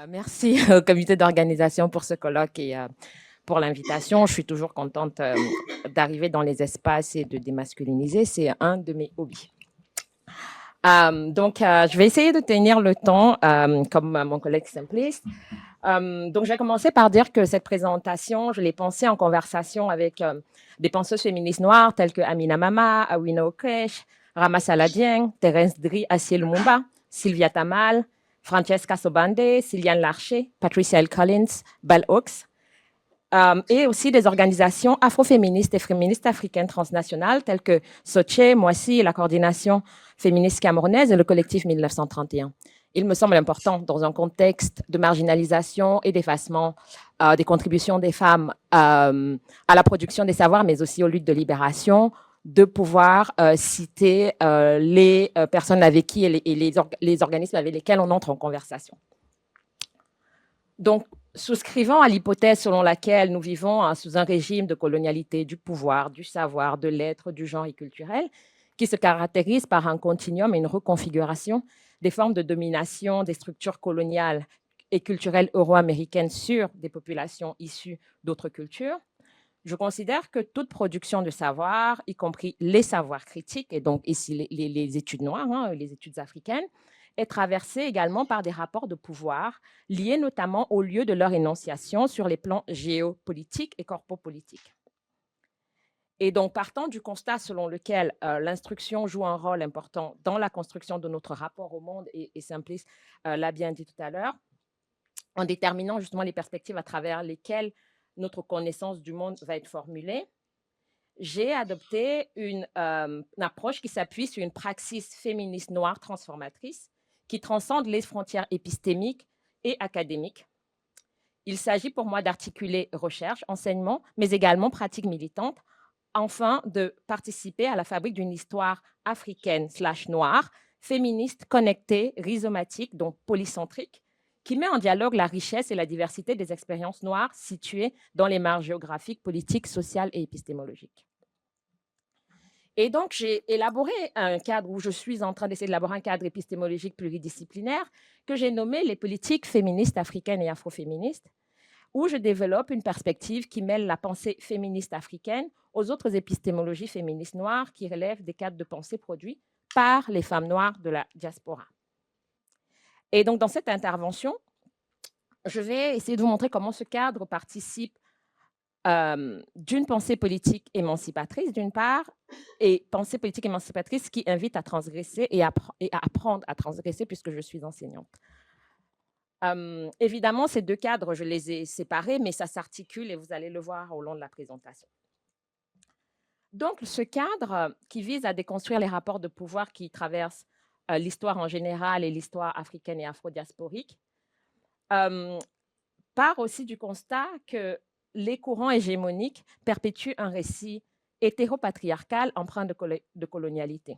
Merci au comité d'organisation pour ce colloque et pour l'invitation. Je suis toujours contente d'arriver dans les espaces et de démasculiniser. C'est un de mes hobbies. Je vais essayer de tenir le temps, comme mon collègue simpliste. Donc, je vais commencer par dire que cette présentation, je l'ai pensée en conversation avec des penseuses féministes noires telles que Amina Mama, Awina Okresh, Rama Saladieng, Thérèse Dri Assié Lumumba, Sylvia Tamal, Francesca Sobande, Sylviane Larcher, Patricia L. Collins, Bal Hooks, et aussi des organisations afroféministes et féministes africaines transnationales telles que Soche, Moissi, la coordination féministe camerounaise et le collectif 1931. Il me semble important, dans un contexte de marginalisation et d'effacement des contributions des femmes à la production des savoirs, mais aussi aux luttes de libération, de pouvoir citer les personnes avec qui et les organismes avec lesquels on entre en conversation. Donc, souscrivant à l'hypothèse selon laquelle nous vivons sous un régime de colonialité du pouvoir, du savoir, de l'être, du genre et culturel, qui se caractérise par un continuum et une reconfiguration des formes de domination des structures coloniales et culturelles euro-américaines sur des populations issues d'autres cultures, je considère que toute production de savoir, y compris les savoirs critiques, et donc ici les études noires, les études africaines, est traversée également par des rapports de pouvoir liés notamment au lieu de leur énonciation sur les plans géopolitiques et corpopolitiques. Et donc, partant du constat selon lequel l'instruction joue un rôle important dans la construction de notre rapport au monde, et Simplice l'a bien dit tout à l'heure, en déterminant justement les perspectives à travers lesquelles notre connaissance du monde va être formulée, j'ai adopté une approche qui s'appuie sur une praxis féministe noire transformatrice qui transcende les frontières épistémiques et académiques. Il s'agit pour moi d'articuler recherche, enseignement, mais également pratique militante, afin de participer à la fabrique d'une histoire africaine/noire, féministe, connectée, rhizomatique, donc polycentrique, qui met en dialogue la richesse et la diversité des expériences noires situées dans les marges géographiques, politiques, sociales et épistémologiques. Et donc, j'ai élaboré un cadre où je suis en train d'essayer d'élaborer un cadre épistémologique pluridisciplinaire que j'ai nommé les politiques féministes africaines et afroféministes, où je développe une perspective qui mêle la pensée féministe africaine aux autres épistémologies féministes noires qui relèvent des cadres de pensée produits par les femmes noires de la diaspora. Et donc, dans cette intervention, je vais essayer de vous montrer comment ce cadre participe d'une pensée politique émancipatrice, d'une part, et pensée politique émancipatrice qui invite à transgresser et à apprendre à transgresser, puisque je suis enseignante. Évidemment, ces deux cadres, je les ai séparés, mais ça s'articule et vous allez le voir au long de la présentation. Donc, ce cadre qui vise à déconstruire les rapports de pouvoir qui traversent l'histoire en général et l'histoire africaine et afro-diasporique, part aussi du constat que les courants hégémoniques perpétuent un récit hétéropatriarcal empreint de colonialité.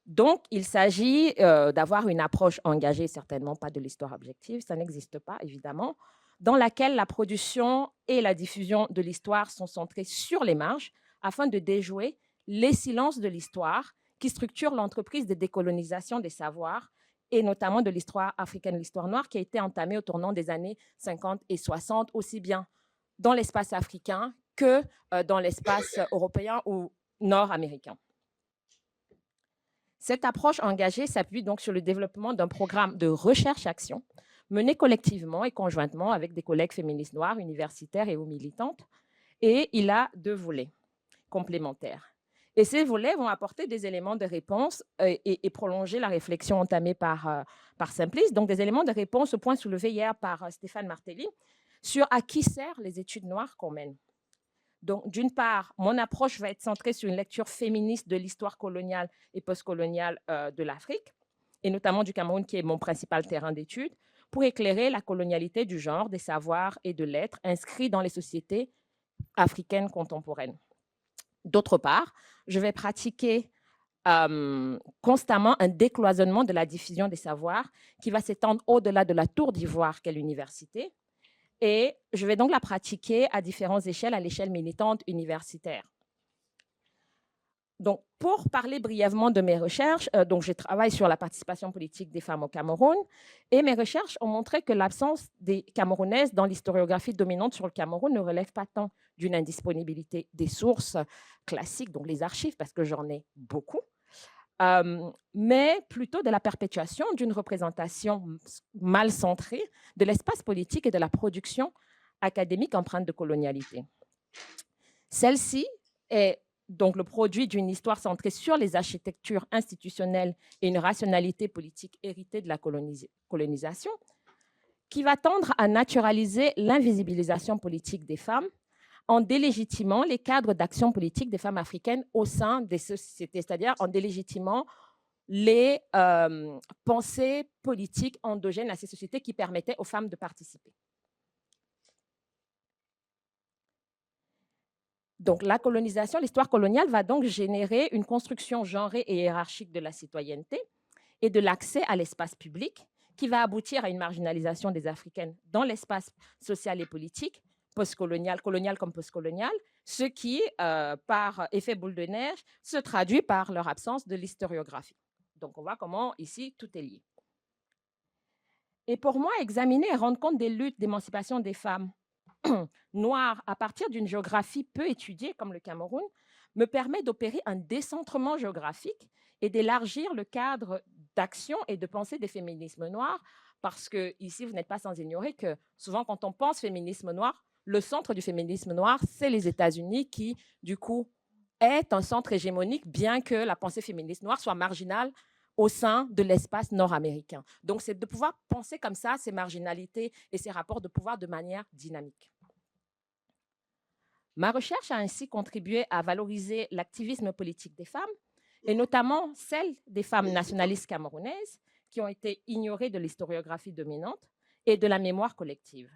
Donc, il s'agit d'avoir une approche engagée, certainement pas de l'histoire objective, ça n'existe pas, évidemment, dans laquelle la production et la diffusion de l'histoire sont centrées sur les marges afin de déjouer les silences de l'histoire qui structurent l'entreprise de décolonisation des savoirs et notamment de l'histoire africaine, l'histoire noire, qui a été entamée au tournant des années 50 et 60, aussi bien dans l'espace africain que dans l'espace européen ou nord-américain. Cette approche engagée s'appuie donc sur le développement d'un programme de recherche-action mené collectivement et conjointement avec des collègues féministes noires, universitaires et ou militantes. Et il a deux volets complémentaires. Et ces volets vont apporter des éléments de réponse et prolonger la réflexion entamée par Simplice, donc des éléments de réponse au point soulevé hier par Stéphane Martelly sur à qui servent les études noires qu'on mène. Donc, d'une part, mon approche va être centrée sur une lecture féministe de l'histoire coloniale et postcoloniale de l'Afrique, et notamment du Cameroun, qui est mon principal terrain d'étude, pour éclairer la colonialité du genre, des savoirs et de l'être inscrits dans les sociétés africaines contemporaines. D'autre part, je vais pratiquer constamment un décloisonnement de la diffusion des savoirs qui va s'étendre au-delà de la tour d'ivoire qu'est l'université. Et je vais donc la pratiquer à différentes échelles, à l'échelle militante universitaire. Donc, pour parler brièvement de mes recherches, donc je travaille sur la participation politique des femmes au Cameroun et mes recherches ont montré que l'absence des Camerounaises dans l'historiographie dominante sur le Cameroun ne relève pas tant d'une indisponibilité des sources classiques, donc les archives, parce que j'en ai beaucoup, mais plutôt de la perpétuation d'une représentation mal centrée de l'espace politique et de la production académique empreinte de colonialité. Celle-ci est donc le produit d'une histoire centrée sur les architectures institutionnelles et une rationalité politique héritée de la colonisation, qui va tendre à naturaliser l'invisibilisation politique des femmes en délégitimant les cadres d'action politique des femmes africaines au sein des sociétés, c'est-à-dire en délégitimant les pensées politiques endogènes à ces sociétés qui permettaient aux femmes de participer. Donc, la colonisation, l'histoire coloniale va donc générer une construction genrée et hiérarchique de la citoyenneté et de l'accès à l'espace public qui va aboutir à une marginalisation des Africaines dans l'espace social et politique, postcolonial, colonial comme postcolonial, ce qui, par effet boule de neige, se traduit par leur absence de l'historiographie. Donc, on voit comment ici tout est lié. Et pour moi, examiner et rendre compte des luttes d'émancipation des femmes noires à partir d'une géographie peu étudiée comme le Cameroun me permet d'opérer un décentrement géographique et d'élargir le cadre d'action et de pensée des féminismes noirs, parce que ici, vous n'êtes pas sans ignorer que souvent, quand on pense féminisme noir, le centre du féminisme noir, c'est les États-Unis qui, du coup, est un centre hégémonique, bien que la pensée féministe noire soit marginale au sein de l'espace nord-américain. Donc, c'est de pouvoir penser comme ça ces marginalités et ces rapports de pouvoir de manière dynamique. Ma recherche a ainsi contribué à valoriser l'activisme politique des femmes, et notamment celle des femmes nationalistes camerounaises qui ont été ignorées de l'historiographie dominante et de la mémoire collective.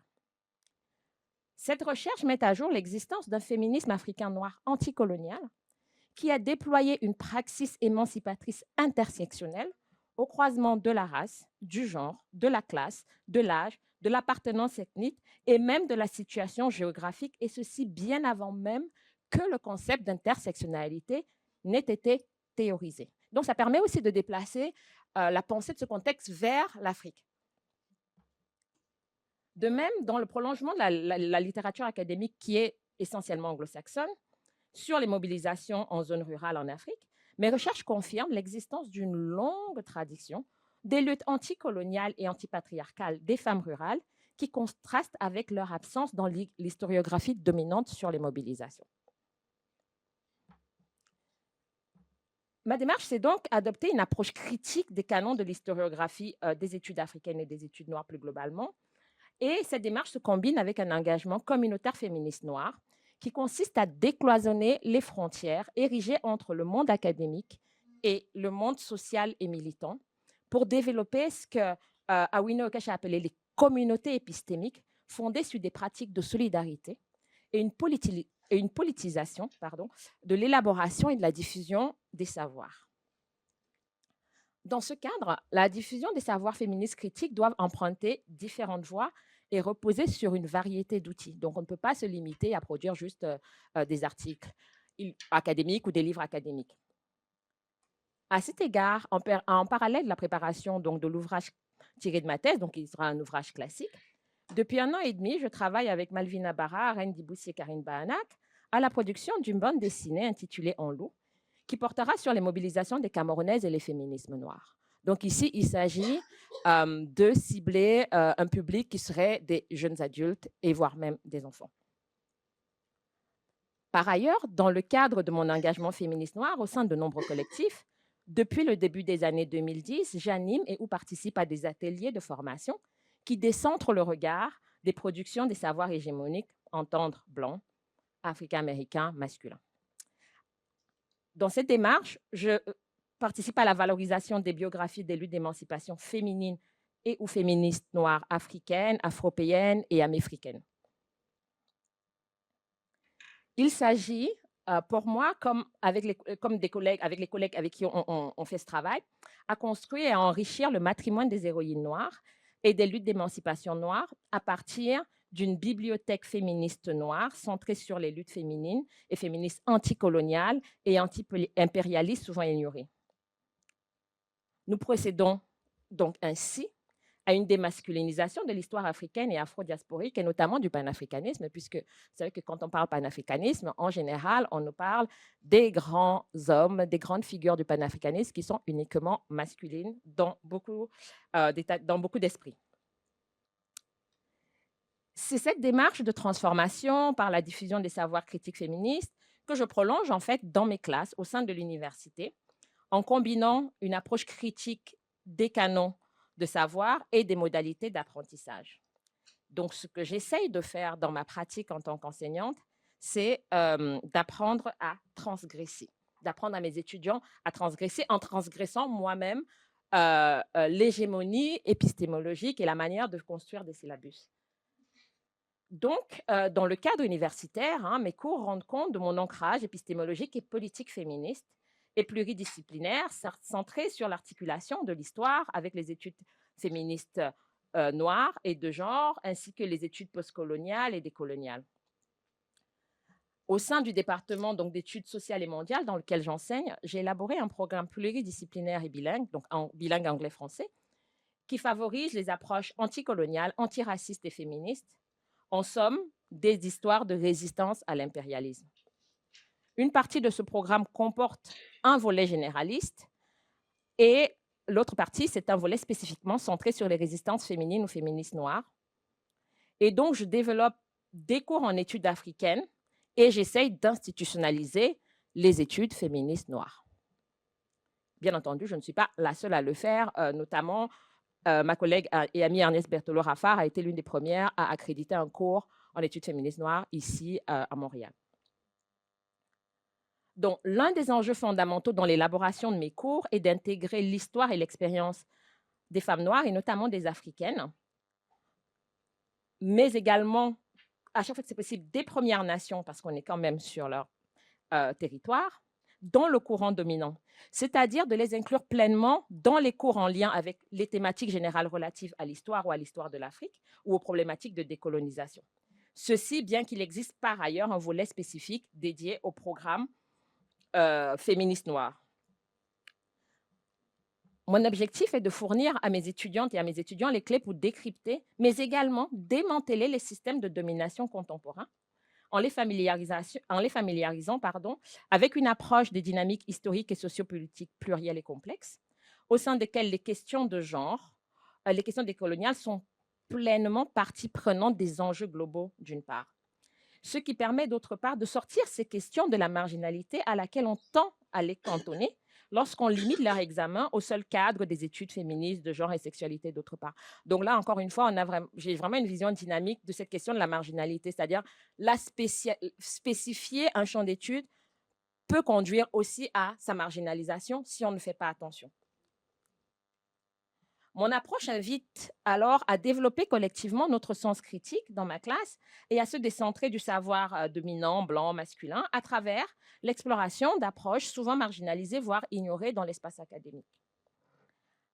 Cette recherche met à jour l'existence d'un féminisme africain noir anticolonial qui a déployé une praxis émancipatrice intersectionnelle au croisement de la race, du genre, de la classe, de l'âge, de l'appartenance ethnique et même de la situation géographique, et ceci bien avant même que le concept d'intersectionnalité n'ait été théorisé. Donc, ça permet aussi de déplacer la pensée de ce contexte vers l'Afrique. De même, dans le prolongement de la littérature académique qui est essentiellement anglo-saxonne, sur les mobilisations en zone rurale en Afrique, mes recherches confirment l'existence d'une longue tradition des luttes anticoloniales et antipatriarcales des femmes rurales qui contrastent avec leur absence dans l'historiographie dominante sur les mobilisations. Ma démarche, c'est donc adopter une approche critique des canons de l'historiographie des études africaines et des études noires plus globalement. Et cette démarche se combine avec un engagement communautaire féministe noir qui consiste à décloisonner les frontières érigées entre le monde académique et le monde social et militant pour développer ce que Awino Okache a appelé les communautés épistémiques fondées sur des pratiques de solidarité et une politisation de l'élaboration et de la diffusion des savoirs. Dans ce cadre, la diffusion des savoirs féministes critiques doit emprunter différentes voies et reposer sur une variété d'outils. Donc, on ne peut pas se limiter à produire juste des articles académiques ou des livres académiques. À cet égard, en parallèle de la préparation donc, de l'ouvrage tiré de ma thèse, donc qui sera un ouvrage classique, depuis 1 an et demi, je travaille avec Malvina Barra, Reine Diboussi et Karine Bahanak à la production d'une bande dessinée intitulée En loup, qui portera sur les mobilisations des Camerounaises et les féminismes noirs. Donc ici, il s'agit de cibler un public qui serait des jeunes adultes et voire même des enfants. Par ailleurs, dans le cadre de mon engagement féministe noir au sein de nombreux collectifs, depuis le début des années 2010, j'anime et ou participe à des ateliers de formation qui décentrent le regard des productions des savoirs hégémoniques, entendre blanc, africain-américain, masculin. Dans cette démarche, je participe à la valorisation des biographies des luttes d'émancipation féminines et ou féministes noires africaines, afropéennes et améfricaines. Il s'agit pour moi, comme des collègues, avec les collègues avec qui on fait ce travail, à construire et à enrichir le matrimoine des héroïnes noires et des luttes d'émancipation noire à partir d'une bibliothèque féministe noire centrée sur les luttes féminines et féministes anticoloniales et anti-impérialistes souvent ignorées. Nous procédons donc ainsi à une démasculinisation de l'histoire africaine et afro-diasporique, et notamment du panafricanisme, puisque vous savez que quand on parle panafricanisme, en général, on nous parle des grands hommes, des grandes figures du panafricanisme qui sont uniquement masculines dans beaucoup d'esprits. C'est cette démarche de transformation par la diffusion des savoirs critiques féministes que je prolonge en fait dans mes classes au sein de l'université, en combinant une approche critique des canons de savoir et des modalités d'apprentissage. Donc, ce que j'essaye de faire dans ma pratique en tant qu'enseignante, c'est d'apprendre à transgresser, d'apprendre à mes étudiants à transgresser en transgressant moi-même l'hégémonie épistémologique et la manière de construire des syllabus. Donc, dans le cadre universitaire, mes cours rendent compte de mon ancrage épistémologique et politique féministe et pluridisciplinaire, centré sur l'articulation de l'histoire avec les études féministes noires et de genre, ainsi que les études postcoloniales et décoloniales. Au sein du département d'études sociales et mondiales dans lequel j'enseigne, j'ai élaboré un programme pluridisciplinaire et bilingue, donc en bilingue anglais-français, qui favorise les approches anticoloniales, antiracistes et féministes, en somme, des histoires de résistance à l'impérialisme. Une partie de ce programme comporte un volet généraliste et l'autre partie, c'est un volet spécifiquement centré sur les résistances féminines ou féministes noires. Et donc, je développe des cours en études africaines et j'essaye d'institutionnaliser les études féministes noires. Bien entendu, je ne suis pas la seule à le faire, notamment ma collègue et amie Ernest Berthelot-Raffard a été l'une des premières à accréditer un cours en études féministes noires ici à Montréal. Donc, l'un des enjeux fondamentaux dans l'élaboration de mes cours est d'intégrer l'histoire et l'expérience des femmes noires, et notamment des africaines, mais également, à chaque fois que c'est possible, des Premières Nations, parce qu'on est quand même sur leur territoire, dans le courant dominant, c'est-à-dire de les inclure pleinement dans les cours en lien avec les thématiques générales relatives à l'histoire ou à l'histoire de l'Afrique ou aux problématiques de décolonisation. Ceci, bien qu'il existe par ailleurs un volet spécifique dédié au programme féministe noir. Mon objectif est de fournir à mes étudiantes et à mes étudiants les clés pour décrypter, mais également démanteler les systèmes de domination contemporains en les familiarisant avec une approche des dynamiques historiques et sociopolitiques plurielles et complexes, au sein desquelles les questions de genre, les questions décoloniales sont pleinement partie prenante des enjeux globaux d'une part. Ce qui permet d'autre part de sortir ces questions de la marginalité à laquelle on tend à les cantonner lorsqu'on limite leur examen au seul cadre des études féministes de genre et sexualité d'autre part. Donc là, encore une fois, j'ai vraiment une vision dynamique de cette question de la marginalité, c'est-à-dire spécifier un champ d'études peut conduire aussi à sa marginalisation si on ne fait pas attention. Mon approche invite alors à développer collectivement notre sens critique dans ma classe et à se décentrer du savoir dominant, blanc, masculin, à travers l'exploration d'approches souvent marginalisées, voire ignorées dans l'espace académique.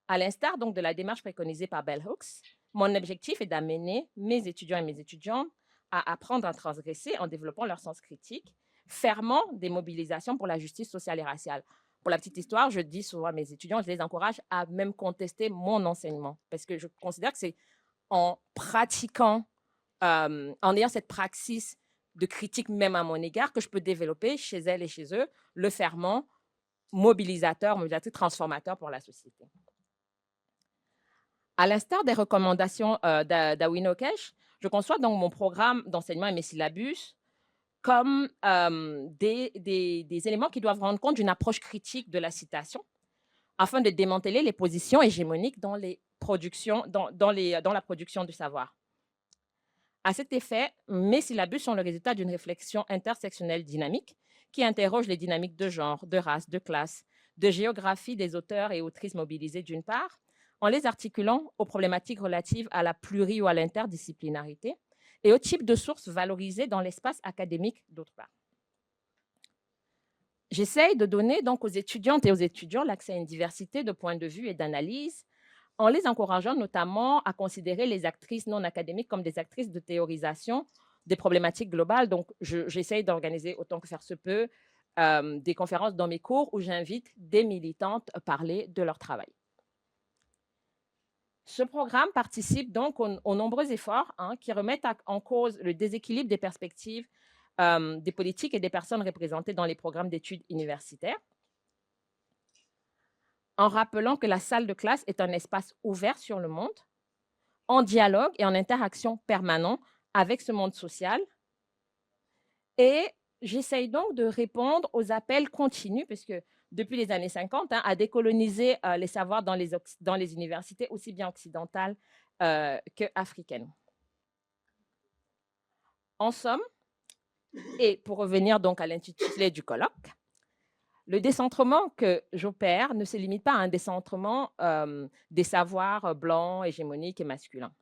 À l'instar donc de la démarche préconisée par Bell Hooks, mon objectif est d'amener mes étudiants et mes étudiantes à apprendre à transgresser en développant leur sens critique, fermant des mobilisations pour la justice sociale et raciale. Pour la petite histoire, je dis souvent à mes étudiants, je les encourage à même contester mon enseignement, parce que je considère que c'est en pratiquant, en ayant cette praxis de critique même à mon égard, que je peux développer chez elles et chez eux le ferment mobilisateur, transformateur pour la société. À l'instar des recommandations d'Awino Kesh, je conçois donc mon programme d'enseignement et mes syllabus comme des éléments qui doivent rendre compte d'une approche critique de la citation afin de démanteler les positions hégémoniques dans la production du savoir. À cet effet, mes syllabus sont le résultat d'une réflexion intersectionnelle dynamique qui interroge les dynamiques de genre, de race, de classe, de géographie des auteurs et autrices mobilisés d'une part, en les articulant aux problématiques relatives à la pluri- ou à l'interdisciplinarité, et au type de sources valorisées dans l'espace académique d'autre part. J'essaye de donner donc aux étudiantes et aux étudiants l'accès à une diversité de points de vue et d'analyse en les encourageant notamment à considérer les actrices non académiques comme des actrices de théorisation des problématiques globales. Donc, j'essaye d'organiser autant que faire se peut des conférences dans mes cours où j'invite des militantes à parler de leur travail. Ce programme participe donc aux nombreux efforts qui remettent en cause le déséquilibre des perspectives des politiques et des personnes représentées dans les programmes d'études universitaires, en rappelant que la salle de classe est un espace ouvert sur le monde, en dialogue et en interaction permanent avec ce monde social. Et j'essaye donc de répondre aux appels continus, puisque depuis les années 50, à décoloniser les savoirs dans les universités, aussi bien occidentales qu'africaines. En somme, et pour revenir donc à l'intitulé du colloque, le décentrement que j'opère ne se limite pas à un décentrement des savoirs blancs, hégémoniques et masculins.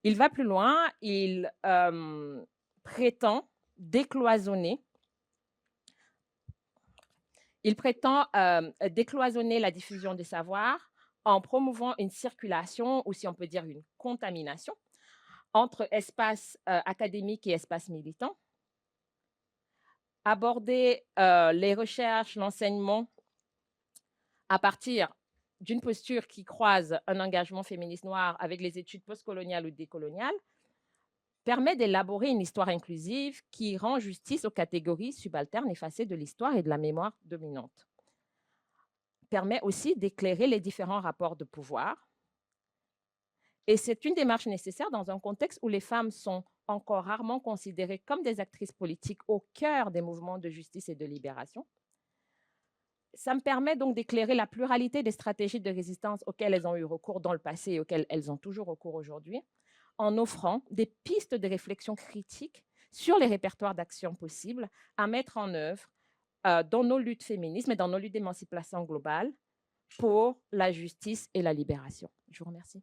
Il va plus loin, il prétend décloisonner la diffusion des savoirs en promouvant une circulation, ou si on peut dire une contamination, entre espace académique et espace militant, aborder les recherches, l'enseignement à partir d'une posture qui croise un engagement féministe noir avec les études postcoloniales ou décoloniales, permet d'élaborer une histoire inclusive qui rend justice aux catégories subalternes effacées de l'histoire et de la mémoire dominante. Permet aussi d'éclairer les différents rapports de pouvoir. Et c'est une démarche nécessaire dans un contexte où les femmes sont encore rarement considérées comme des actrices politiques au cœur des mouvements de justice et de libération. Ça me permet donc d'éclairer la pluralité des stratégies de résistance auxquelles elles ont eu recours dans le passé et auxquelles elles ont toujours recours aujourd'hui, en offrant des pistes de réflexion critique sur les répertoires d'actions possibles à mettre en œuvre dans nos luttes féministes et dans nos luttes d'émancipation globale pour la justice et la libération. Je vous remercie.